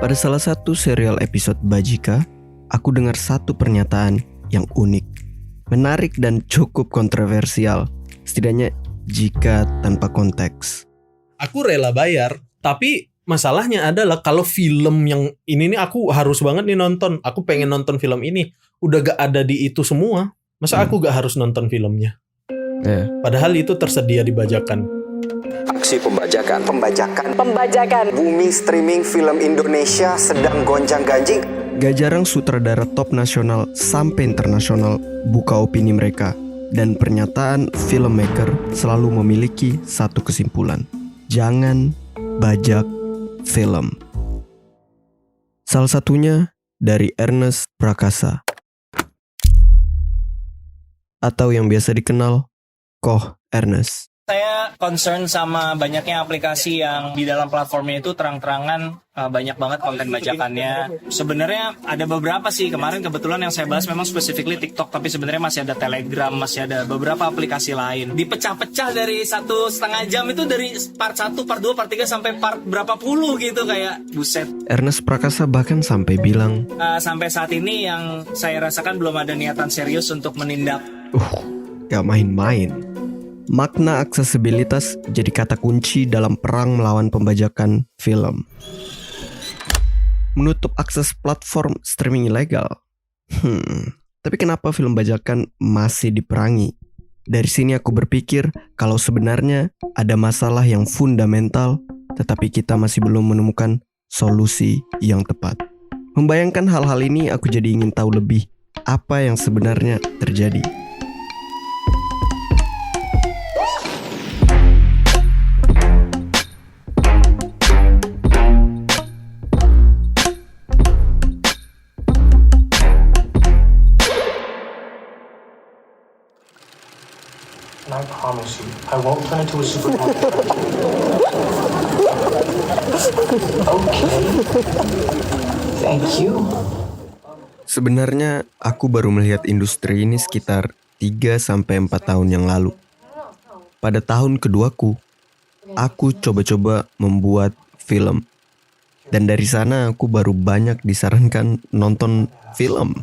Pada salah satu serial episode Bajika, aku dengar satu pernyataan yang unik, menarik dan cukup kontroversial, setidaknya jika tanpa konteks. Aku rela bayar, tapi masalahnya adalah kalau film yang ini nih aku harus banget nih nonton. Aku pengen nonton film ini, udah gak ada di itu semua. Masa aku gak harus nonton filmnya? Padahal itu tersedia di bajakan. Aksi pembajakan. Bumi streaming film Indonesia sedang gonjang-ganjing. Gak jarang sutradara top nasional sampai internasional buka opini mereka. Dan pernyataan filmmaker selalu memiliki satu kesimpulan. Jangan bajak film. Salah satunya dari Ernest Prakasa, atau yang biasa dikenal Koh Ernest. Saya concern sama banyaknya aplikasi yang di dalam platformnya itu terang-terangan banyak banget konten bajakannya. Sebenarnya ada beberapa sih, kemarin kebetulan yang saya bahas memang specifically TikTok, tapi sebenarnya masih ada Telegram, masih ada beberapa aplikasi lain. Dipecah-pecah dari 1,5 jam itu dari part 1, part 2, part 3 sampai part berapa puluh gitu, kayak buset. Ernest Prakasa bahkan sampai bilang, sampai saat ini yang saya rasakan belum ada niatan serius untuk menindak. gak main-main. Makna aksesibilitas jadi kata kunci dalam perang melawan pembajakan film. Menutup akses platform streaming ilegal. Tapi kenapa film bajakan masih diperangi? Dari sini aku berpikir kalau sebenarnya ada masalah yang fundamental, tetapi kita masih belum menemukan solusi yang tepat. Membayangkan hal-hal ini, aku jadi ingin tahu lebih apa yang sebenarnya terjadi. And I promise you, I won't turn into a supermarket. Okay. Thank you. Sebenarnya aku baru melihat industri ini sekitar 3-4 tahun yang lalu. Pada tahun keduaku, aku coba-coba membuat film. Dan dari sana aku baru banyak disarankan nonton film.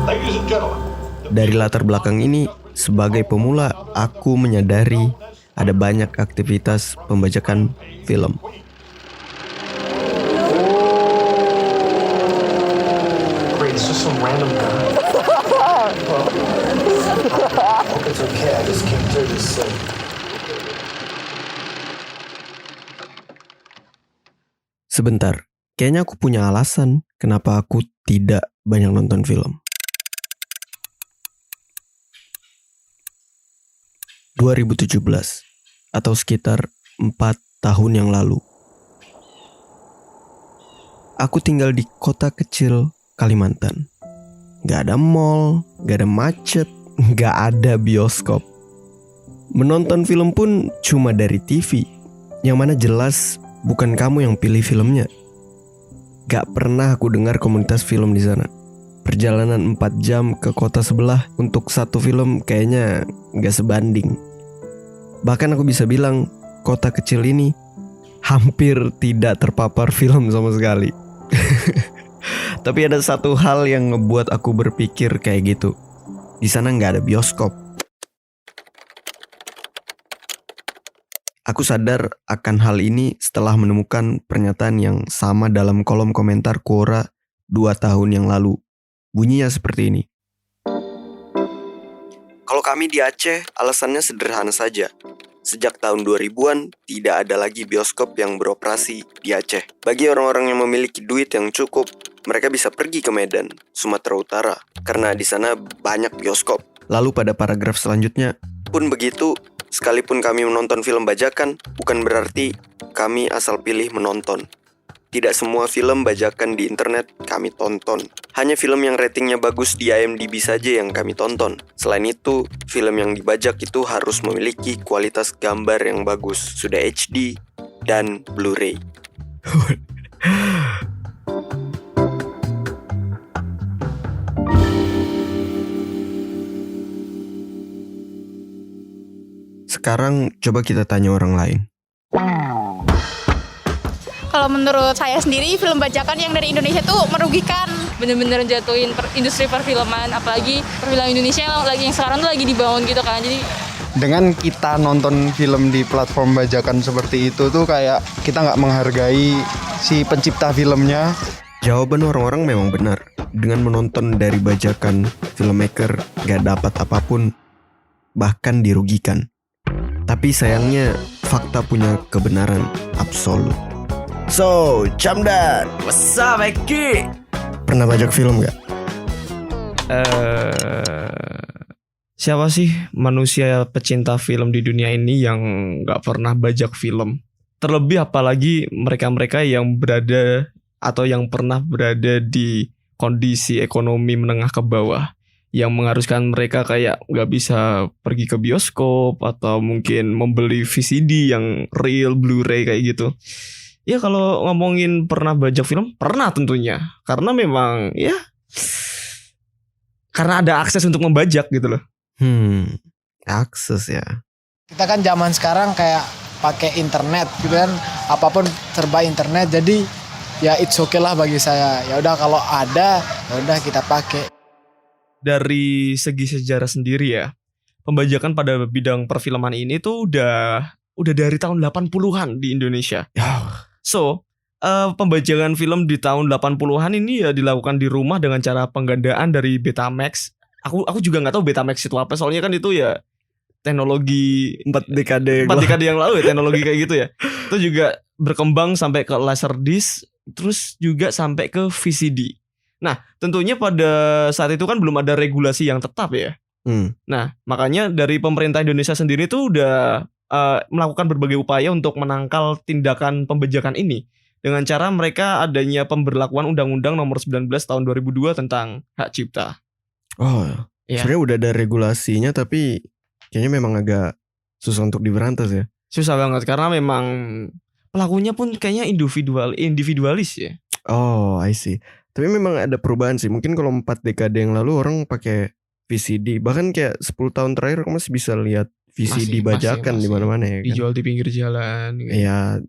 Ladies and gentlemen. Dari latar belakang ini, sebagai pemula, aku menyadari ada banyak aktivitas pembajakan film. Great, it's just some random guy. Well, I hope it's okay. I just came through this thing. Sebentar, kayaknya aku punya alasan kenapa aku tidak banyak nonton film. 2017 atau sekitar 4 tahun yang lalu. Aku tinggal di kota kecil Kalimantan. Gak ada mall, gak ada macet, gak ada bioskop. Menonton film pun cuma dari TV, yang mana jelas bukan kamu yang pilih filmnya. Gak pernah aku dengar komunitas film di sana. Perjalanan 4 jam ke kota sebelah untuk satu film kayaknya gak sebanding. Bahkan aku bisa bilang kota kecil ini hampir tidak terpapar film sama sekali. Tapi ada satu hal yang ngebuat aku berpikir kayak gitu. Di sana gak ada bioskop. Aku sadar akan hal ini setelah menemukan pernyataan yang sama dalam kolom komentar Quora 2 tahun yang lalu. Bunyinya seperti ini. Kalau kami di Aceh, alasannya sederhana saja. Sejak tahun 2000-an, tidak ada lagi bioskop yang beroperasi di Aceh. Bagi orang-orang yang memiliki duit yang cukup, mereka bisa pergi ke Medan, Sumatera Utara, karena di sana banyak bioskop. Lalu pada paragraf selanjutnya, pun begitu, sekalipun kami menonton film bajakan, bukan berarti kami asal pilih menonton. Tidak semua film bajakan di internet kami tonton. Hanya film yang ratingnya bagus di IMDb saja yang kami tonton. Selain itu, film yang dibajak itu harus memiliki kualitas gambar yang bagus, sudah HD dan Blu-ray. Sekarang coba kita tanya orang lain. Kalau menurut saya sendiri, film bajakan yang dari Indonesia tuh merugikan. Bener-bener jatuhin industri perfilman, apalagi perfilman Indonesia yang sekarang tuh lagi dibangun gitu kan. Jadi dengan kita nonton film di platform bajakan seperti itu tuh kayak kita nggak menghargai si pencipta filmnya. Jawaban orang-orang memang benar. Dengan menonton dari bajakan, filmmaker gak dapat apapun, bahkan dirugikan. Tapi sayangnya, fakta punya kebenaran absolut. So, Camdan, what's up, Eki? Pernah bajak film gak? Siapa sih manusia pecinta film di dunia ini yang gak pernah bajak film? Terlebih apalagi mereka-mereka yang berada atau yang pernah berada di kondisi ekonomi menengah ke bawah, yang mengharuskan mereka kayak gak bisa pergi ke bioskop atau mungkin membeli VCD yang real, Blu-ray kayak gitu. Ya kalau ngomongin pernah bajak film, pernah tentunya. Karena memang ya, karena ada akses untuk membajak gitu loh. Akses ya. Kita kan zaman sekarang kayak pakai internet gitu kan, apapun serba internet, jadi ya it's okay lah bagi saya. Ya udah kalau ada, ya udah kita pakai. Dari segi sejarah sendiri ya, pembajakan pada bidang perfilman ini tuh udah dari tahun 80-an di Indonesia. So, pembajakan film di tahun 80-an ini ya dilakukan di rumah dengan cara penggandaan dari Betamax. Aku juga nggak tahu Betamax itu apa, soalnya kan itu ya teknologi 4 dekade yang lalu ya, teknologi kayak gitu ya. Itu juga berkembang sampai ke Laserdisc, terus juga sampai ke VCD. Nah, tentunya pada saat itu kan belum ada regulasi yang tetap ya. Nah, makanya dari pemerintah Indonesia sendiri tuh udah melakukan berbagai upaya untuk menangkal tindakan pembajakan ini dengan cara mereka adanya pemberlakuan Undang-Undang Nomor 19 Tahun 2002 tentang hak cipta. Oh, ya. Sebenarnya udah ada regulasinya tapi kayaknya memang agak susah untuk diberantas ya. Susah banget karena memang pelakunya pun kayaknya individualis ya. Oh, I see. Tapi memang ada perubahan sih. Mungkin kalau 4 dekade yang lalu orang pakai VCD, bahkan kayak 10 tahun terakhir kamu masih bisa lihat VCD bajakan di mana-mana ya kan. Dijual di pinggir jalan gitu. Iya.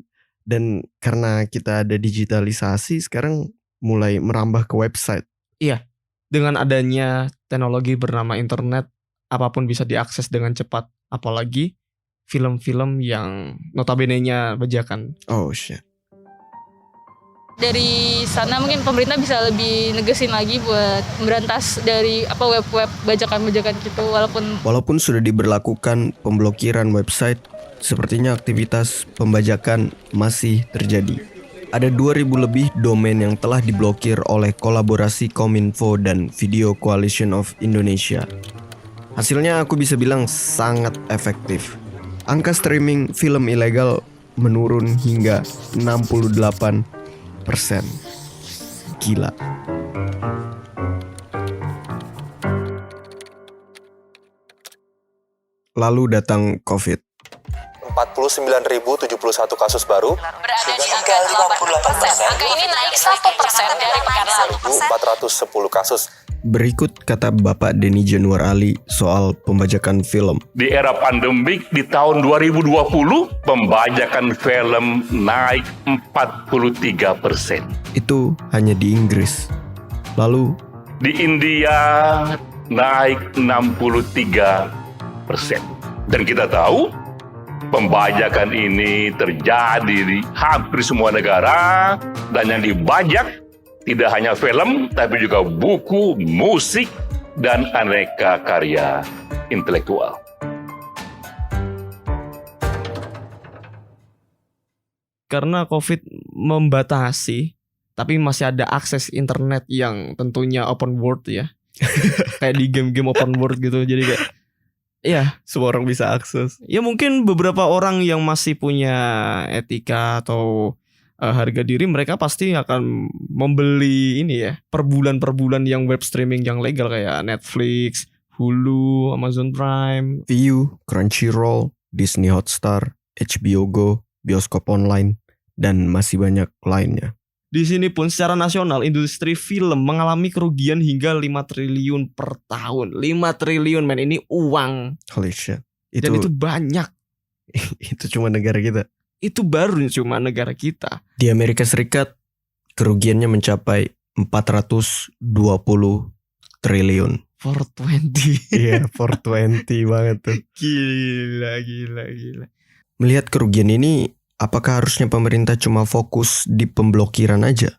Dan karena kita ada digitalisasi sekarang mulai merambah ke website. Iya. Dengan adanya teknologi bernama internet, apapun bisa diakses dengan cepat. Apalagi film-film yang notabene-nya bajakan. Oh shit. dari sana mungkin pemerintah bisa lebih negesin lagi buat memberantas dari web-web bajakan-bajakan gitu, walaupun sudah diberlakukan pemblokiran website, sepertinya aktivitas pembajakan masih terjadi. Ada 2.000 lebih domain yang telah diblokir oleh kolaborasi Kominfo dan Video Coalition of Indonesia. Hasilnya aku bisa bilang sangat efektif. Angka streaming film ilegal menurun hingga 68%. Gila. Lalu datang COVID. 49.071 kasus baru, berada di angka 58%. Angka ini naik 1% dari pekan lalu. 410 kasus. Berikut kata Bapak Denny Januar Ali soal pembajakan film. Di era pandemik di tahun 2020, pembajakan film naik 43%. Itu hanya di Inggris. Lalu di India naik 63%. Dan kita tahu pembajakan ini terjadi di hampir semua negara, dan yang dibajak tidak hanya film, tapi juga buku, musik, dan aneka karya intelektual. Karena COVID membatasi, tapi masih ada akses internet yang tentunya open world ya. Kayak di game-game open world gitu. Jadi kayak ya, semua orang bisa akses. Ya mungkin beberapa orang yang masih punya etika atau harga diri, mereka pasti akan membeli ini ya, per bulan yang web streaming yang legal kayak Netflix, Hulu, Amazon Prime, Viu, Crunchyroll, Disney Hotstar, HBO Go, bioskop online, dan masih banyak lainnya. Di sini pun secara nasional industri film mengalami kerugian hingga 5 triliun per tahun. 5 triliun men, ini uang. Holy shit. Dan itu banyak. Itu cuma negara kita. Itu baru cuma negara kita. Di Amerika Serikat kerugiannya mencapai 420 triliun. 420. Iya, 420 banget tuh. Gila. Melihat kerugian ini, apakah harusnya pemerintah cuma fokus di pemblokiran aja?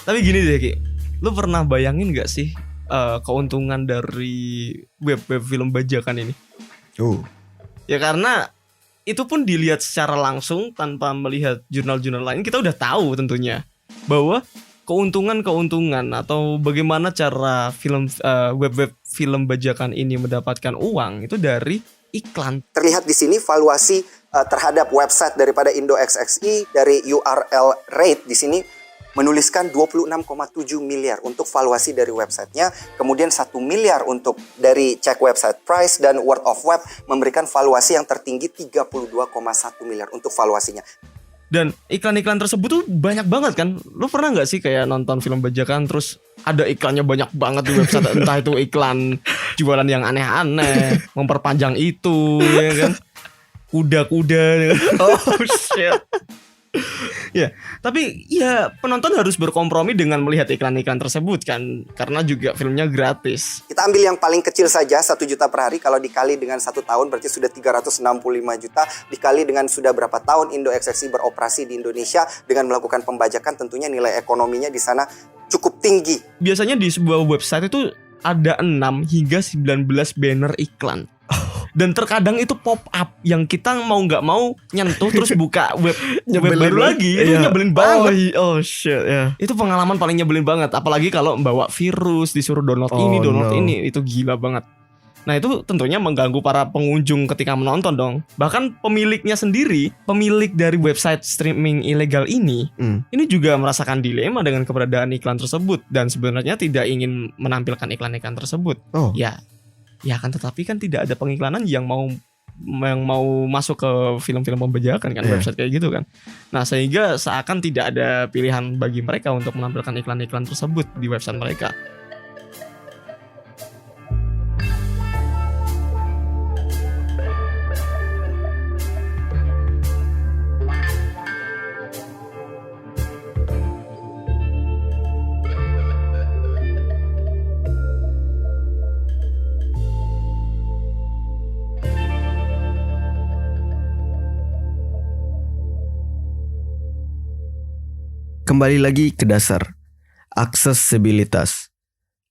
Tapi gini deh Ki, lu pernah bayangin gak sih keuntungan dari web-web film bajakan ini? Ya karena itu pun dilihat secara langsung tanpa melihat jurnal-jurnal lain, kita udah tahu tentunya bahwa keuntungan atau bagaimana cara web-web film bajakan ini mendapatkan uang itu dari iklan. Terlihat di sini valuasi terhadap website daripada IndoXXI dari URL rate di sini menuliskan 26,7 miliar untuk valuasi dari websitenya, kemudian 1 miliar untuk dari cek website price, dan word of web memberikan valuasi yang tertinggi 32,1 miliar untuk valuasinya. Dan iklan-iklan tersebut tuh banyak banget kan. Lu pernah gak sih kayak nonton film bajakan terus ada iklannya banyak banget di website, entah itu iklan jualan yang aneh-aneh, memperpanjang itu ya kan, kuda-kuda. Oh shit. Ya, tapi ya penonton harus berkompromi dengan melihat iklan-iklan tersebut kan, karena juga filmnya gratis. Kita ambil yang paling kecil saja, 1 juta per hari. Kalau dikali dengan 1 tahun berarti sudah 365 juta. Dikali dengan sudah berapa tahun IndoXXI beroperasi di Indonesia dengan melakukan pembajakan, tentunya nilai ekonominya di sana cukup tinggi. Biasanya di sebuah website itu ada 6 hingga 19 banner iklan. Dan terkadang itu pop up yang kita mau nggak mau nyentuh terus buka web baru lagi. Itu nyebelin banget. Oh shit ya. Itu pengalaman paling nyebelin banget. Apalagi kalau bawa virus, disuruh download ini. Itu gila banget. Nah itu tentunya mengganggu para pengunjung ketika menonton dong. Bahkan pemiliknya sendiri, pemilik dari website streaming ilegal ini juga merasakan dilema dengan keberadaan iklan tersebut. Dan sebenarnya tidak ingin menampilkan iklan-iklan tersebut. Ya kan, tetapi kan tidak ada pengiklanan yang mau masuk ke film-film pembajakan kan, website kayak gitu kan. Nah sehingga seakan tidak ada pilihan bagi mereka untuk menampilkan iklan-iklan tersebut di website mereka. Kembali lagi ke dasar, aksesibilitas.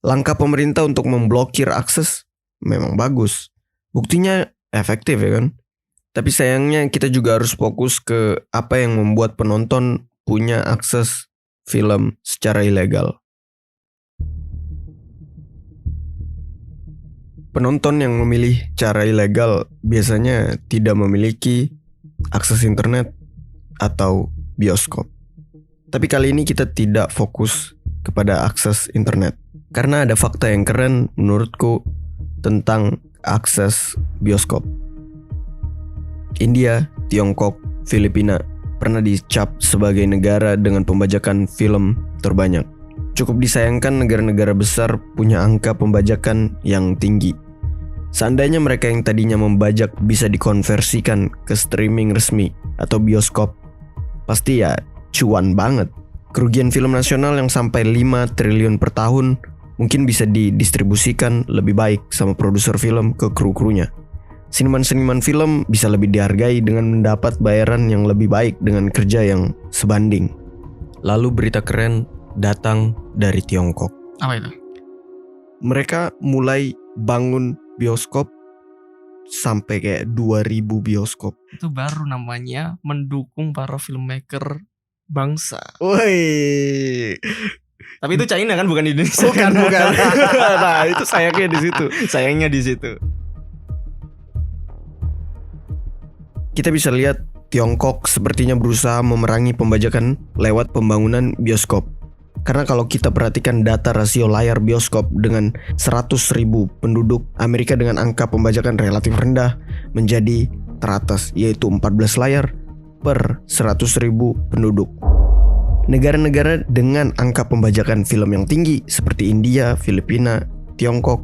Langkah pemerintah untuk memblokir akses memang bagus. Buktinya efektif ya kan? Tapi sayangnya kita juga harus fokus ke apa yang membuat penonton punya akses film secara ilegal. Penonton yang memilih cara ilegal biasanya tidak memiliki akses internet atau bioskop. Tapi kali ini kita tidak fokus kepada akses internet, karena ada fakta yang keren menurutku tentang akses bioskop. India, Tiongkok, Filipina pernah dicap sebagai negara dengan pembajakan film terbanyak. Cukup disayangkan negara-negara besar punya angka pembajakan yang tinggi. Seandainya mereka yang tadinya membajak bisa dikonversikan ke streaming resmi atau bioskop, pasti ya cuan banget. Kerugian film nasional yang sampai 5 triliun per tahun mungkin bisa didistribusikan lebih baik sama produser film ke kru-krunya. Seniman-seniman film bisa lebih dihargai dengan mendapat bayaran yang lebih baik dengan kerja yang sebanding. Lalu berita keren datang dari Tiongkok. Apa itu? Mereka mulai bangun bioskop sampai kayak 2000 bioskop. Itu baru namanya mendukung para filmmaker bangsa. Woi. Tapi itu China kan, bukan Indonesia. Bukan. Nah, itu sayangnya di situ. Kita bisa lihat Tiongkok sepertinya berusaha memerangi pembajakan lewat pembangunan bioskop. Karena kalau kita perhatikan data rasio layar bioskop dengan 100.000 penduduk, Amerika dengan angka pembajakan relatif rendah menjadi teratas, yaitu 14 layar per 100.000 penduduk. Negara-negara dengan angka pembajakan film yang tinggi seperti India, Filipina, Tiongkok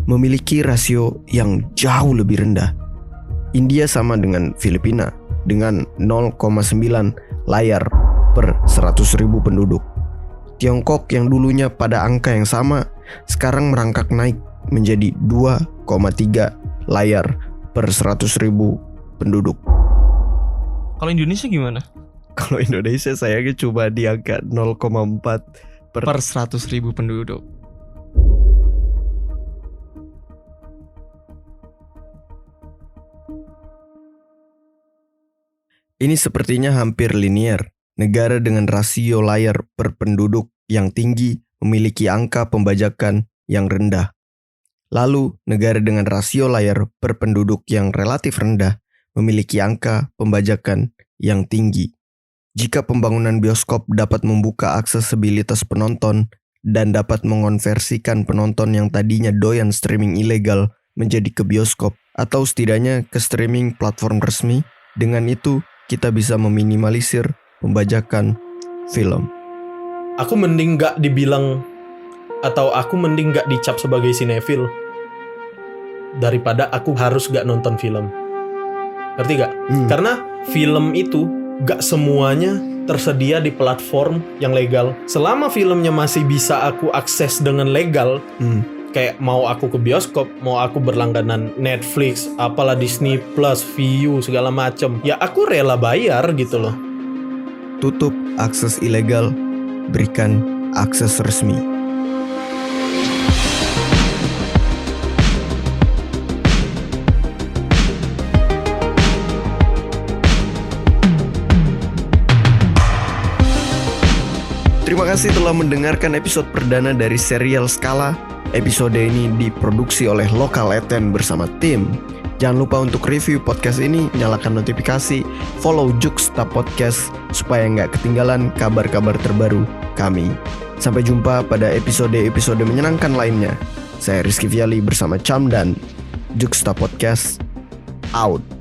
memiliki rasio yang jauh lebih rendah. India sama dengan Filipina dengan 0,9 layar per 100.000 penduduk. Tiongkok yang dulunya pada angka yang sama sekarang merangkak naik menjadi 2,3 layar per 100.000 penduduk. Kalau Indonesia gimana? Kalau Indonesia sayangnya cuma di angka 0,4 per 100.000 penduduk. Ini sepertinya hampir linier. Negara dengan rasio layar per penduduk yang tinggi memiliki angka pembajakan yang rendah. Lalu, negara dengan rasio layar per penduduk yang relatif rendah memiliki angka pembajakan yang tinggi. Jika pembangunan bioskop dapat membuka aksesibilitas penonton dan dapat mengonversikan penonton yang tadinya doyan streaming ilegal menjadi ke bioskop atau setidaknya ke streaming platform resmi, dengan itu kita bisa meminimalisir pembajakan film. Aku mending gak dibilang atau aku mending gak dicap sebagai sinefil daripada aku harus gak nonton film. Ngerti gak? Karena film itu gak semuanya tersedia di platform yang legal. Selama filmnya masih bisa aku akses dengan legal, kayak mau aku ke bioskop, mau aku berlangganan Netflix, apalah Disney Plus, Viu, segala macem, ya aku rela bayar gitu loh. Tutup akses ilegal, berikan akses resmi. Terima kasih telah mendengarkan episode perdana dari serial Skala. Episode ini diproduksi oleh Lokal Eten bersama tim. Jangan lupa untuk review podcast ini, nyalakan notifikasi, follow Juxta Podcast supaya nggak ketinggalan kabar-kabar terbaru kami. Sampai jumpa pada episode-episode menyenangkan lainnya. Saya Rizky Viali bersama Cam dan Juxta Podcast out.